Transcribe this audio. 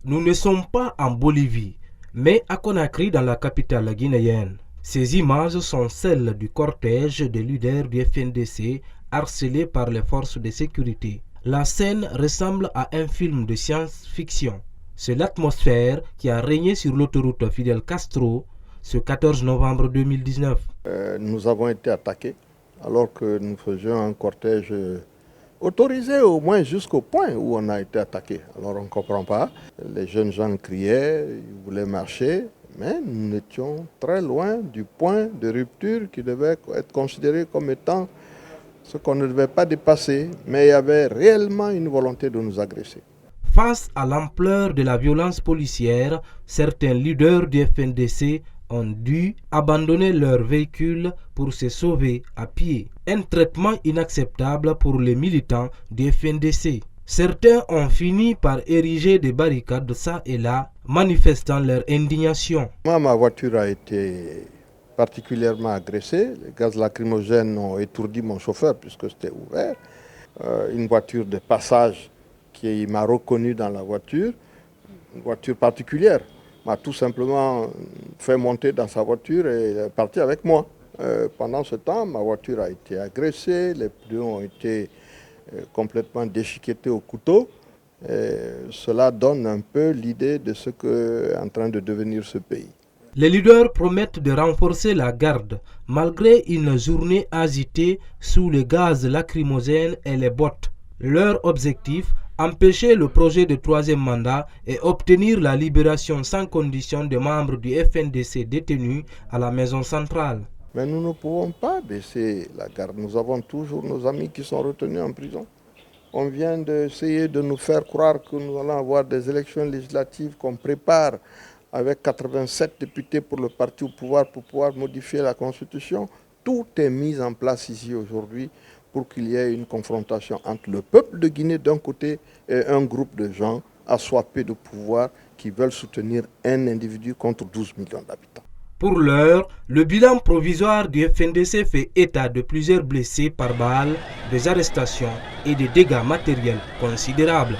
Nous ne sommes pas en Bolivie, mais à Conakry dans la capitale guinéenne. Ces images sont celles du cortège des leaders du FNDC harcelés par les forces de sécurité. La scène ressemble à un film de science-fiction. C'est l'atmosphère qui a régné sur l'autoroute Fidel Castro ce 14 novembre 2019. Nous avons été attaqués alors que nous faisions un cortège autorisé au moins jusqu'au point où on a été attaqué. Alors on ne comprend pas. Les jeunes gens criaient, ils voulaient marcher, mais nous étions très loin du point de rupture qui devait être considéré comme étant ce qu'on ne devait pas dépasser, mais il y avait réellement une volonté de nous agresser. Face à l'ampleur de la violence policière, certains leaders du FNDC ont dû abandonner leur véhicule pour se sauver à pied. Un traitement inacceptable pour les militants du FNDC. Certains ont fini par ériger des barricades ça et là, manifestant leur indignation. Moi, ma voiture a été particulièrement agressée. Les gaz lacrymogènes ont étourdi mon chauffeur puisque c'était ouvert. Une voiture de passage qui m'a reconnu dans la voiture, une voiture particulière, m'a tout simplement fait monter dans sa voiture et est parti avec moi. Pendant ce temps, ma voiture a été agressée, les pneus ont été complètement déchiquetés au couteau. Cela donne un peu l'idée de ce qu'est en train de devenir ce pays. Les leaders promettent de renforcer la garde malgré une journée agitée sous les gaz lacrymogènes et les bottes. Leur objectif, empêcher le projet de troisième mandat et obtenir la libération sans condition des membres du FNDC détenus à la maison centrale. Mais nous ne pouvons pas baisser la garde. Nous avons toujours nos amis qui sont retenus en prison. On vient d'essayer de nous faire croire que nous allons avoir des élections législatives qu'on prépare avec 87 députés pour le parti au pouvoir pour pouvoir modifier la Constitution. Tout est mis en place ici aujourd'hui pour qu'il y ait une confrontation entre le peuple de Guinée d'un côté et un groupe de gens assoiffés de pouvoir qui veulent soutenir un individu contre 12 millions d'habitants. Pour l'heure, le bilan provisoire du FNDC fait état de plusieurs blessés par balle, des arrestations et des dégâts matériels considérables.